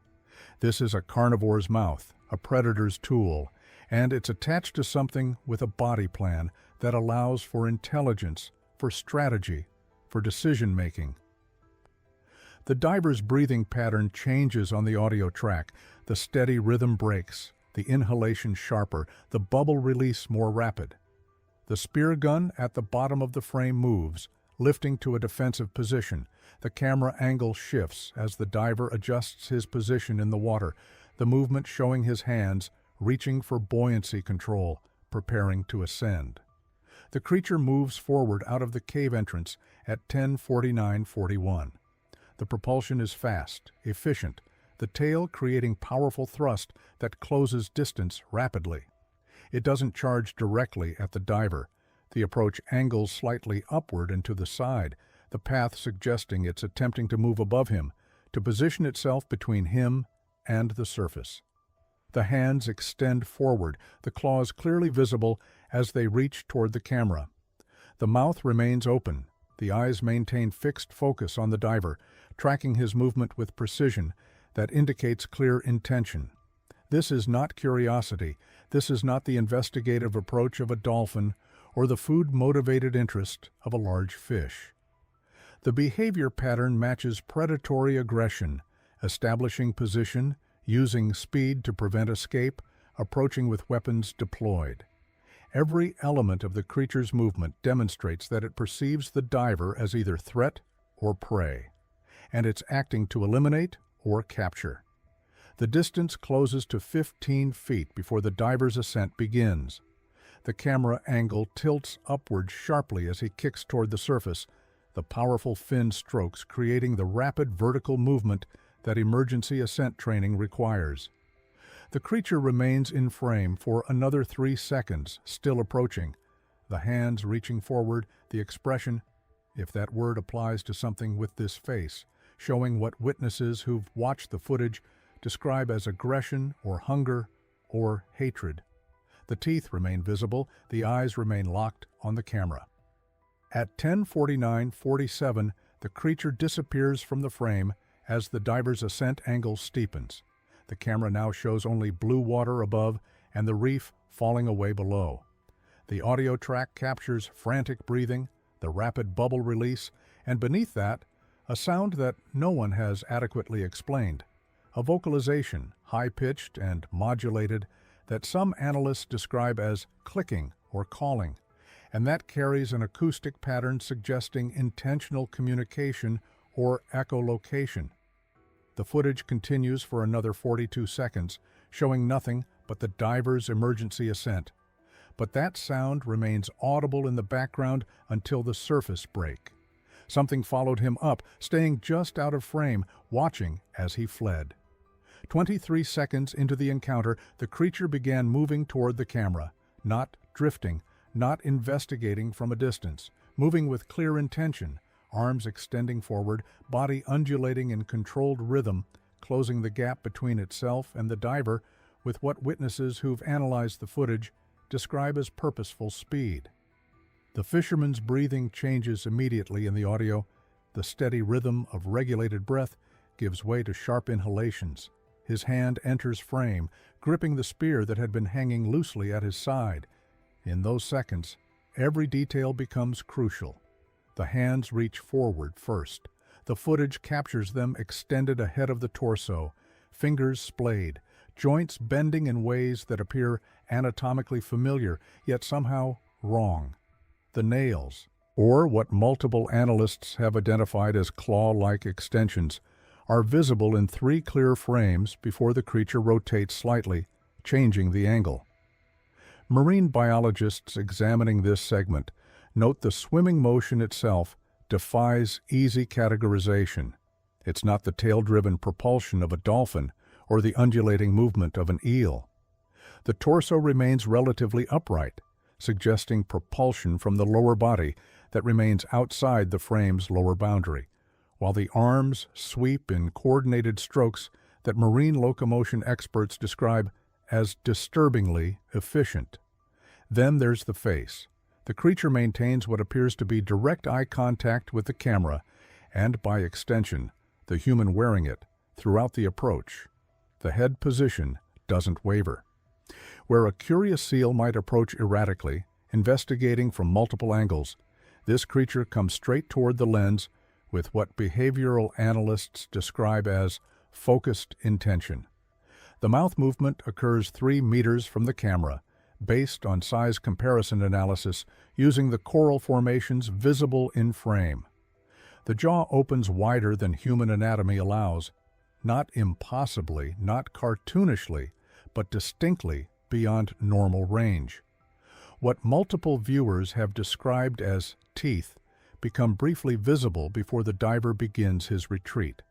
This is a carnivore's mouth, a predator's tool, and it's attached to something with a body plan that allows for intelligence, for strategy, for decision-making. The diver's breathing pattern changes on the audio track. The steady rhythm breaks, the inhalation sharper, the bubble release more rapid. The spear gun at the bottom of the frame moves, lifting to a defensive position. The camera angle shifts as the diver adjusts his position in the water, the movement showing his hands reaching for buoyancy control, preparing to ascend. The creature moves forward out of the cave entrance at 10:49:41. The propulsion is fast, efficient, the tail creating powerful thrust that closes distance rapidly. It doesn't charge directly at the diver. The approach angles slightly upward and to the side, the path suggesting it's attempting to move above him, to position itself between him and the surface. The hands extend forward, the claws clearly visible as they reach toward the camera. The mouth remains open. The eyes maintain fixed focus on the diver, tracking his movement with precision that indicates clear intention. This is not curiosity. This is not the investigative approach of a dolphin or the food-motivated interest of a large fish. The behavior pattern matches predatory aggression, establishing position, using speed to prevent escape, approaching with weapons deployed. Every element of the creature's movement demonstrates that it perceives the diver as either threat or prey, and it's acting to eliminate or capture. The distance closes to 15 feet before the diver's ascent begins. The camera angle tilts upward sharply as he kicks toward the surface, the powerful fin strokes creating the rapid vertical movement that emergency ascent training requires. The creature remains in frame for another 3 seconds, still approaching, the hands reaching forward, the expression, if that word applies to something with this face, showing what witnesses who've watched the footage describe as aggression or hunger or hatred. The teeth remain visible, the eyes remain locked on the camera. At 10:49:47, the creature disappears from the frame as the diver's ascent angle steepens. The camera now shows only blue water above and the reef falling away below. The audio track captures frantic breathing, the rapid bubble release, and beneath that, a sound that no one has adequately explained. A vocalization, high-pitched and modulated, that some analysts describe as clicking or calling, and that carries an acoustic pattern suggesting intentional communication or echolocation. The footage continues for another 42 seconds, showing nothing but the diver's emergency ascent. but that sound remains audible in the background until the surface break. Something followed him up, staying just out of frame, watching as he fled. 23 seconds into the encounter, the creature began moving toward the camera, not drifting, not investigating from a distance, moving with clear intention, arms extending forward, body undulating in controlled rhythm, closing the gap between itself and the diver with what witnesses who've analyzed the footage describe as purposeful speed. The fisherman's breathing changes immediately in the audio. The steady rhythm of regulated breath gives way to sharp inhalations. His hand enters frame, gripping the spear that had been hanging loosely at his side. In those seconds, every detail becomes crucial. The hands reach forward first. The footage captures them extended ahead of the torso, fingers splayed, joints bending in ways that appear anatomically familiar, yet somehow wrong. The nails, or what multiple analysts have identified as claw-like extensions, are visible in 3 clear frames before the creature rotates slightly, changing the angle. Marine biologists examining this segment note the swimming motion itself defies easy categorization. It's not the tail-driven propulsion of a dolphin or the undulating movement of an eel. The torso remains relatively upright, suggesting propulsion from the lower body that remains outside the frame's lower boundary, while the arms sweep in coordinated strokes that marine locomotion experts describe as disturbingly efficient. Then there's the face. The creature maintains what appears to be direct eye contact with the camera, and by extension, the human wearing it, throughout the approach. The head position doesn't waver. Where a curious seal might approach erratically, investigating from multiple angles, this creature comes straight toward the lens with what behavioral analysts describe as focused intention. The mouth movement occurs 3 meters from the camera, based on size comparison analysis using the coral formations visible in frame. The jaw opens wider than human anatomy allows, not impossibly, not cartoonishly, but distinctly beyond normal range. What multiple viewers have described as teeth become briefly visible before the diver begins his retreat.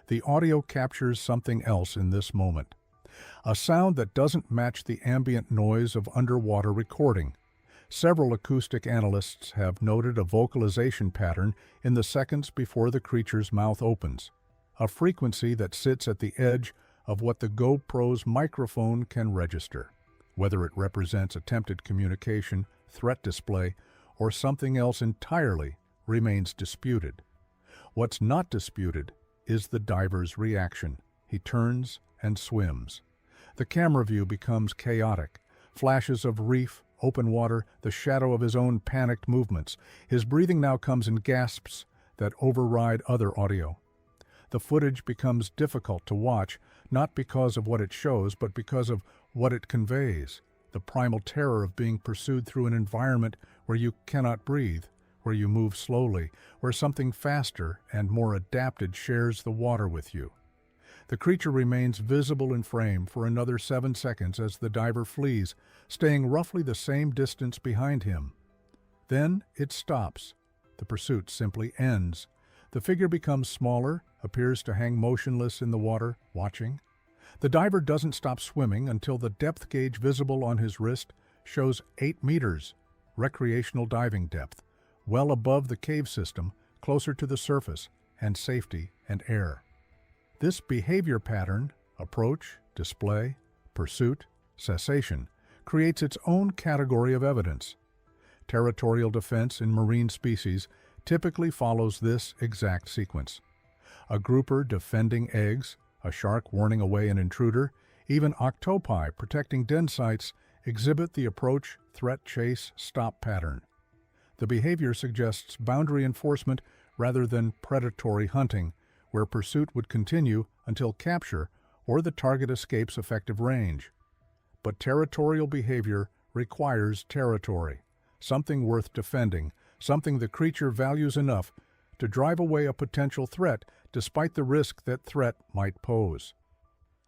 The audio captures something else in this moment. A sound that doesn't match the ambient noise of underwater recording. Several acoustic analysts have noted a vocalization pattern in the seconds before the creature's mouth opens, a frequency that sits at the edge of what the GoPro's microphone can register. Whether it represents attempted communication, threat display, or something else entirely remains disputed. What's not disputed is the diver's reaction. He turns and swims. The camera view becomes chaotic. Flashes of reef, open water, the shadow of his own panicked movements. His breathing now comes in gasps that override other audio. The footage becomes difficult to watch, not because of what it shows, but because of what it conveys. The primal terror of being pursued through an environment where you cannot breathe, where you move slowly, where something faster and more adapted shares the water with you. The creature remains visible in frame for another 7 seconds as the diver flees, staying roughly the same distance behind him. Then it stops. The pursuit simply ends. The figure becomes smaller, appears to hang motionless in the water, watching. The diver doesn't stop swimming until the depth gauge visible on his wrist shows 8 meters, recreational diving depth, well above the cave system, closer to the surface and safety and air. This behavior pattern, approach, display, pursuit, cessation, creates its own category of evidence. Territorial defense in marine species typically follows this exact sequence. A grouper defending eggs, a shark warning away an intruder, even octopi protecting den sites exhibit the approach, threat, chase, stop pattern. The behavior suggests boundary enforcement rather than predatory hunting, where pursuit would continue until capture or the target escapes effective range. But territorial behavior requires territory, something worth defending, something the creature values enough to drive away a potential threat despite the risk that threat might pose.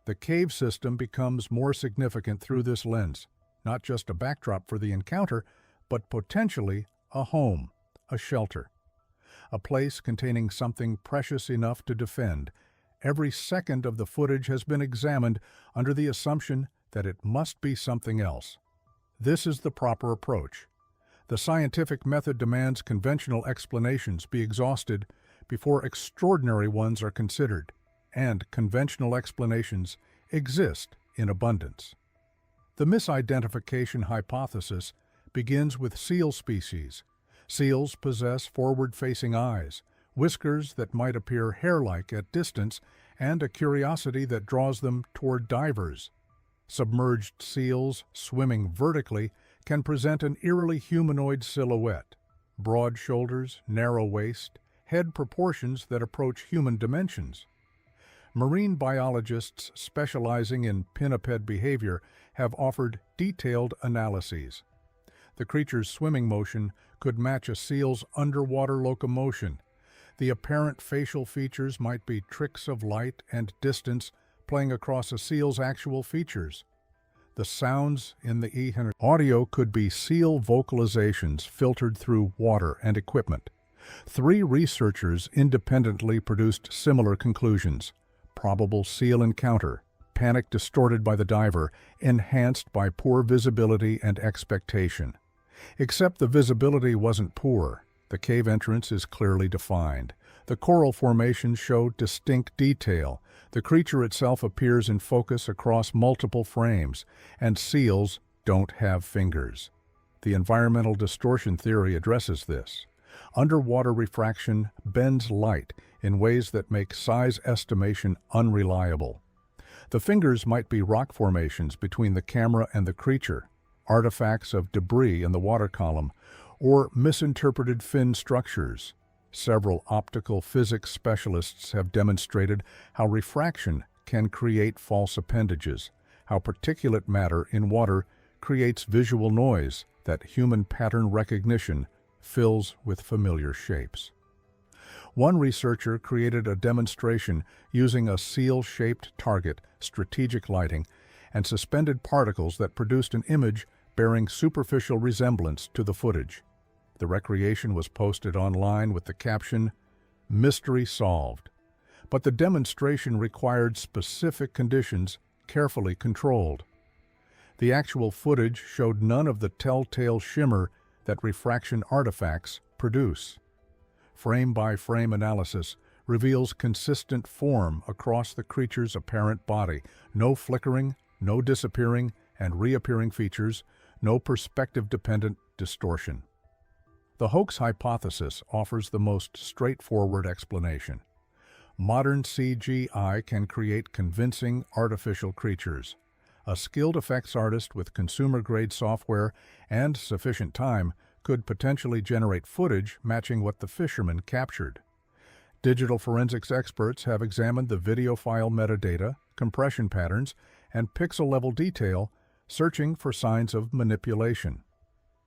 The cave system becomes more significant through this lens. not just a backdrop for the encounter, but potentially a home, a shelter, a place containing something precious enough to defend. Every second of the footage has been examined under the assumption that it must be something else. This is the proper approach. The scientific method demands conventional explanations be exhausted before extraordinary ones are considered, and conventional explanations exist in abundance. The misidentification hypothesis begins with seal species. Seals possess forward-facing eyes, whiskers that might appear hair-like at distance, and a curiosity that draws them toward divers. Submerged seals swimming vertically can present an eerily humanoid silhouette, broad shoulders, narrow waist, head proportions that approach human dimensions. Marine biologists specializing in pinniped behavior have offered detailed analyses. The creature's swimming motion could match a seal's underwater locomotion. The apparent facial features might be tricks of light and distance playing across a seal's actual features. The sounds in the audio could be seal vocalizations filtered through water and equipment. 3 researchers independently produced similar conclusions. Probable seal encounter, panic distorted by the diver, enhanced by poor visibility and expectation. Except the visibility wasn't poor. The cave entrance is clearly defined. The coral formations show distinct detail. The creature itself appears in focus across multiple frames, and seals don't have fingers. The environmental distortion theory addresses this. Underwater refraction bends light in ways that make size estimation unreliable. The fingers might be rock formations between the camera and the creature, artifacts of debris in the water column, or misinterpreted fin structures. Several optical physics specialists have demonstrated how refraction can create false appendages, how particulate matter in water creates visual noise that human pattern recognition fills with familiar shapes. One researcher created a demonstration using a seal-shaped target, strategic lighting, and suspended particles that produced an image bearing superficial resemblance to the footage. The recreation was posted online with the caption, "Mystery solved." But the demonstration required specific conditions, carefully controlled. The actual footage showed none of the telltale shimmer that refraction artifacts produce. Frame-by-frame analysis reveals consistent form across the creature's apparent body, no flickering, no disappearing and reappearing features, no perspective-dependent distortion. The hoax hypothesis offers the most straightforward explanation. Modern CGI can create convincing artificial creatures. A skilled effects artist with consumer-grade software and sufficient time could potentially generate footage matching what the Fisherman captured. Digital forensics experts have examined the video file metadata, compression patterns, and pixel-level detail, searching for signs of manipulation.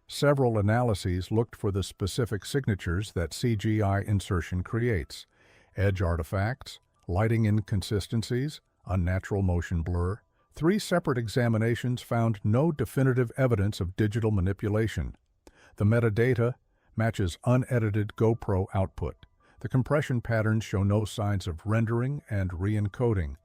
Several analyses looked for the specific signatures that CGI insertion creates: edge artifacts, lighting inconsistencies, unnatural motion blur. 3 separate examinations found no definitive evidence of digital manipulation. The metadata matches unedited GoPro output. The compression patterns show no signs of rendering and re-encoding.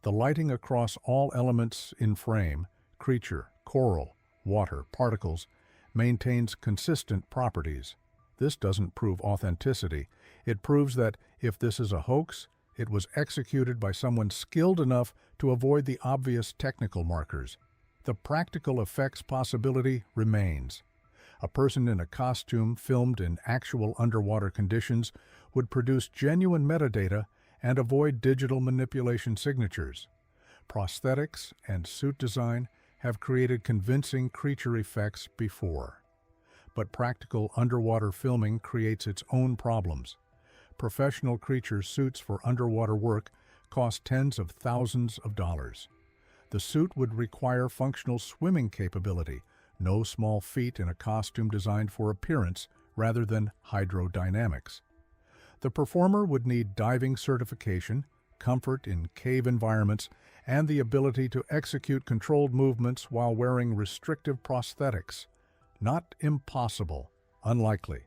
The lighting across all elements in frame, creature, coral, water, particles, maintains consistent properties. This doesn't prove authenticity. It proves that if this is a hoax, it was executed by someone skilled enough to avoid the obvious technical markers. The practical effects possibility remains. A person in a costume filmed in actual underwater conditions would produce genuine metadata and avoid digital manipulation signatures. Prosthetics and suit design have created convincing creature effects before. But practical underwater filming creates its own problems. Professional creature suits for underwater work cost tens of thousands of dollars. The suit would require functional swimming capability, no small feat in a costume designed for appearance rather than hydrodynamics. The performer would need diving certification, comfort in cave environments and the ability to execute controlled movements while wearing restrictive prosthetics. Not impossible, unlikely,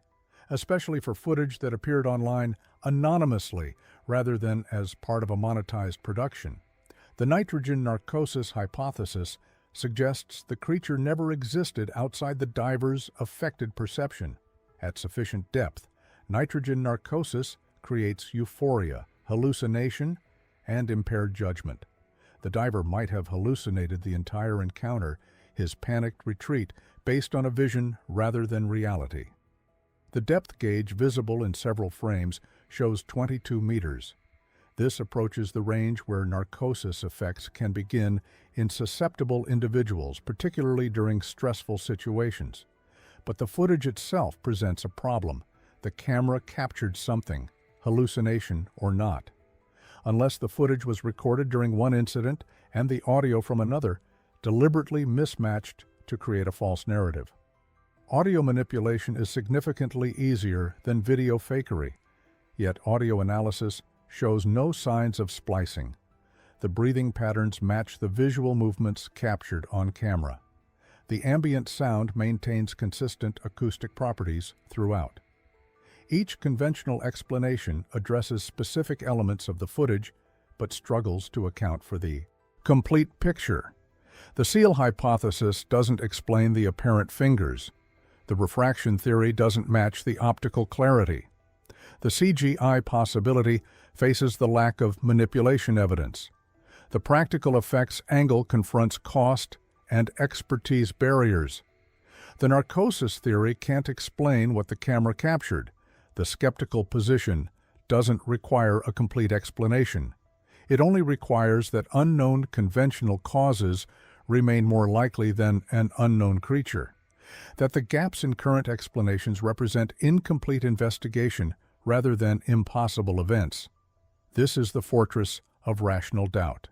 especially for footage that appeared online anonymously rather than as part of a monetized production. The nitrogen narcosis hypothesis suggests the creature never existed outside the diver's affected perception. At sufficient depth, nitrogen narcosis creates euphoria, hallucination, and impaired judgment. The diver might have hallucinated the entire encounter, his panicked retreat, based on a vision rather than reality. The depth gauge visible in several frames shows 22 meters. This approaches the range where narcosis effects can begin in susceptible individuals, particularly during stressful situations. But the footage itself presents a problem. The camera captured something, hallucination or not. Unless the footage was recorded during one incident and the audio from another, deliberately mismatched to create a false narrative. Audio manipulation is significantly easier than video fakery, yet audio analysis shows no signs of splicing. The breathing patterns match the visual movements captured on camera. The ambient sound maintains consistent acoustic properties throughout. Each conventional explanation addresses specific elements of the footage, but struggles to account for the complete picture. The seal hypothesis doesn't explain the apparent fingers. The refraction theory doesn't match the optical clarity. The CGI possibility faces the lack of manipulation evidence. The practical effects angle confronts cost and expertise barriers. The narcosis theory can't explain what the camera captured. The skeptical position doesn't require a complete explanation. It only requires that unknown conventional causes remain more likely than an unknown creature. That the gaps in current explanations represent incomplete investigation rather than impossible events. This is the fortress of rational doubt.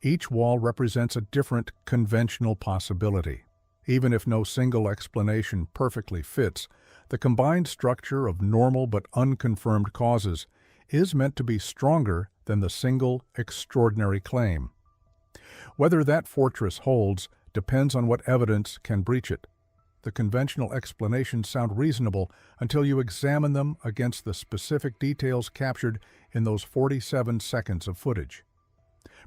Each wall represents a different conventional possibility. Even if no single explanation perfectly fits, the combined structure of normal but unconfirmed causes is meant to be stronger than the single extraordinary claim. Whether that fortress holds depends on what evidence can breach it. The conventional explanations sound reasonable until you examine them against the specific details captured in those 47 seconds of footage.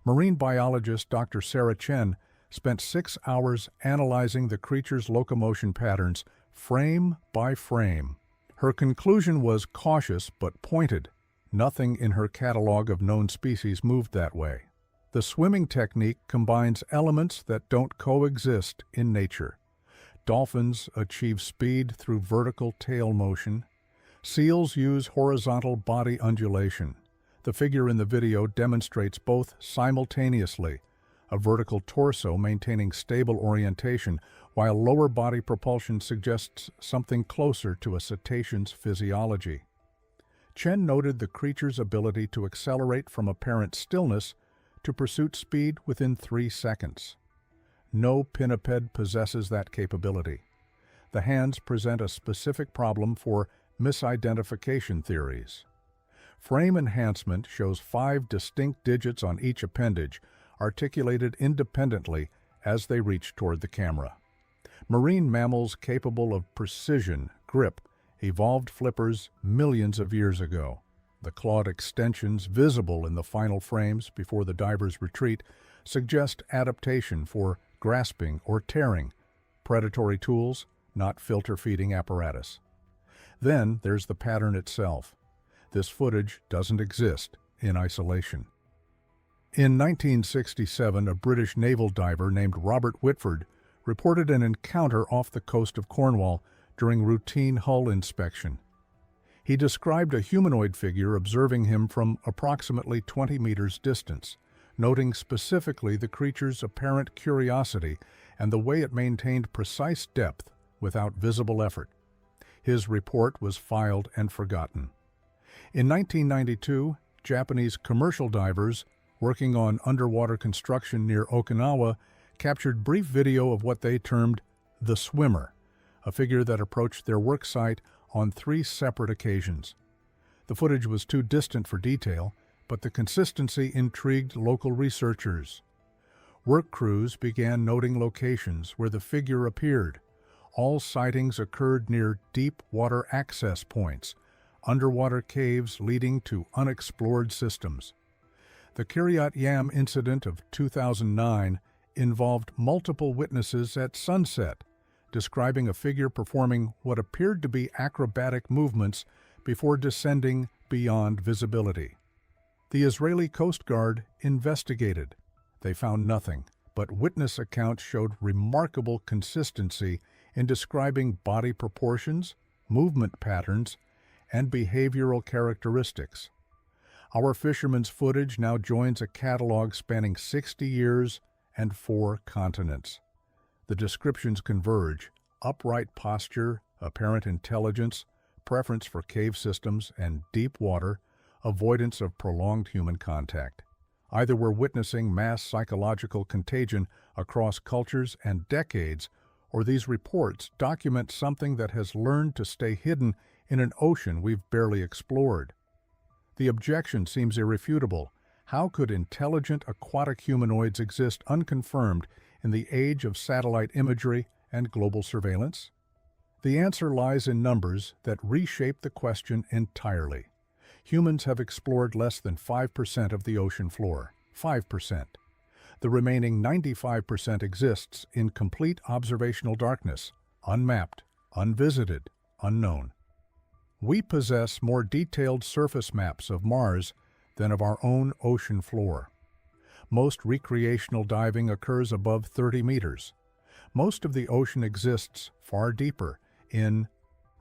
Marine biologist Dr. Sarah Chen spent 6 hours analyzing the creature's locomotion patterns frame by frame. Her conclusion was cautious but pointed. Nothing in her catalog of known species moved that way. The swimming technique combines elements that don't coexist in nature. Dolphins achieve speed through vertical tail motion. Seals use horizontal body undulation. The figure in the video demonstrates both simultaneously, a vertical torso maintaining stable orientation, while lower body propulsion suggests something closer to a cetacean's physiology. Chen noted the creature's ability to accelerate from apparent stillness to pursuit speed within 3 seconds. No pinniped possesses that capability. The hands present a specific problem for misidentification theories. Frame enhancement shows 5 distinct digits on each appendage, articulated independently as they reach toward the camera. Marine mammals capable of precision, grip, evolved flippers millions of years ago. The clawed extensions visible in the final frames before the diver's retreat suggest adaptation for grasping or tearing, predatory tools, not filter-feeding apparatus. Then there's the pattern itself. This footage doesn't exist in isolation. In 1967, a British naval diver named Robert Whitford reported an encounter off the coast of Cornwall during routine hull inspection. He described a humanoid figure observing him from approximately 20 meters distance, noting specifically the creature's apparent curiosity and the way it maintained precise depth without visible effort. His report was filed and forgotten. In 1992, Japanese commercial divers working on underwater construction near Okinawa captured brief video of what they termed the swimmer, a figure that approached their work site on 3 separate occasions. The footage was too distant for detail, but the consistency intrigued local researchers. Work crews began noting locations where the figure appeared. All sightings occurred near deep water access points, underwater caves leading to unexplored systems. The Kiryat Yam incident of 2009 involved multiple witnesses at sunset, describing a figure performing what appeared to be acrobatic movements before descending beyond visibility. The Israeli Coast Guard investigated. They found nothing, but witness accounts showed remarkable consistency in describing body proportions, movement patterns, and behavioral characteristics. Our fisherman's footage now joins a catalog spanning 60 years and 4 continents. The descriptions converge: upright posture, apparent intelligence, preference for cave systems and deep water, avoidance of prolonged human contact. Either we're witnessing mass psychological contagion across cultures and decades, or these reports document something that has learned to stay hidden in an ocean we've barely explored. The objection seems irrefutable. How could intelligent aquatic humanoids exist unconfirmed in the age of satellite imagery and global surveillance? The answer lies in numbers that reshape the question entirely. Humans have explored less than 5% of the ocean floor. 5%. The remaining 95% exists in complete observational darkness, unmapped, unvisited, unknown. We possess more detailed surface maps of Mars than of our own ocean floor. Most recreational diving occurs above 30 meters. Most of the ocean exists far deeper, in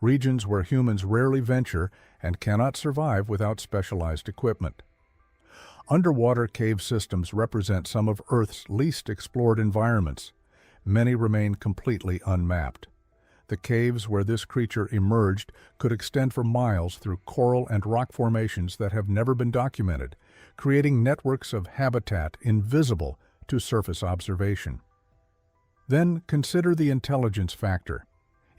regions where humans rarely venture and cannot survive without specialized equipment. Underwater cave systems represent some of Earth's least explored environments. Many remain completely unmapped. The caves where this creature emerged could extend for miles through coral and rock formations that have never been documented, creating networks of habitat invisible to surface observation. Then consider the intelligence factor.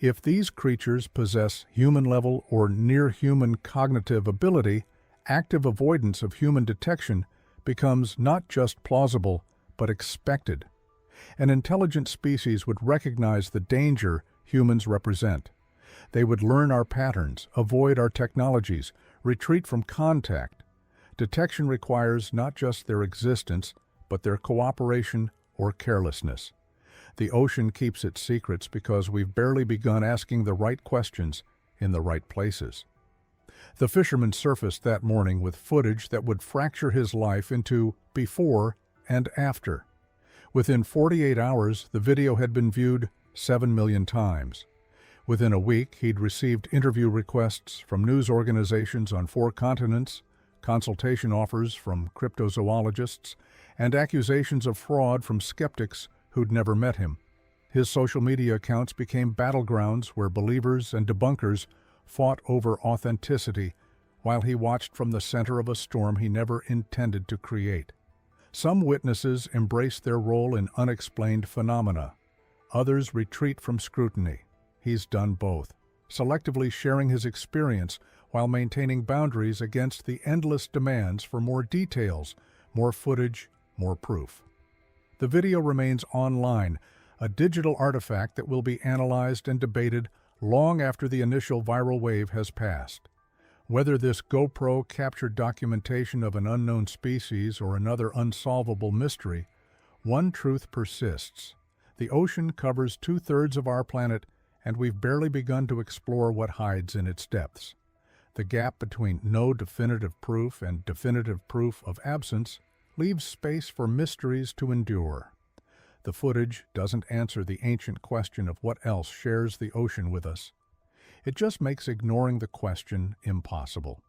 If these creatures possess human-level or near-human cognitive ability, active avoidance of human detection becomes not just plausible, but expected. An intelligent species would recognize the danger humans represent. They would learn our patterns, avoid our technologies, retreat from contact. Detection requires not just their existence, but their cooperation or carelessness. The ocean keeps its secrets because we've barely begun asking the right questions in the right places. The fisherman surfaced that morning with footage that would fracture his life into before and after. Within 48 hours, the video had been viewed 7 million times. Within a week, he'd received interview requests from news organizations on 4 continents, consultation offers from cryptozoologists, and accusations of fraud from skeptics who'd never met him. His social media accounts became battlegrounds where believers and debunkers fought over authenticity, while he watched from the center of a storm he never intended to create. Some witnesses embrace their role in unexplained phenomena. Others retreat from scrutiny. He's done both, selectively sharing his experience while maintaining boundaries against the endless demands for more details, more footage, more proof. The video remains online, a digital artifact that will be analyzed and debated long after the initial viral wave has passed. Whether this GoPro captured documentation of an unknown species or another unsolvable mystery, one truth persists. The ocean covers 2/3 of our planet, and we've barely begun to explore what hides in its depths. The gap between no definitive proof and definitive proof of absence leaves space for mysteries to endure. The footage doesn't answer the ancient question of what else shares the ocean with us. It just makes ignoring the question impossible.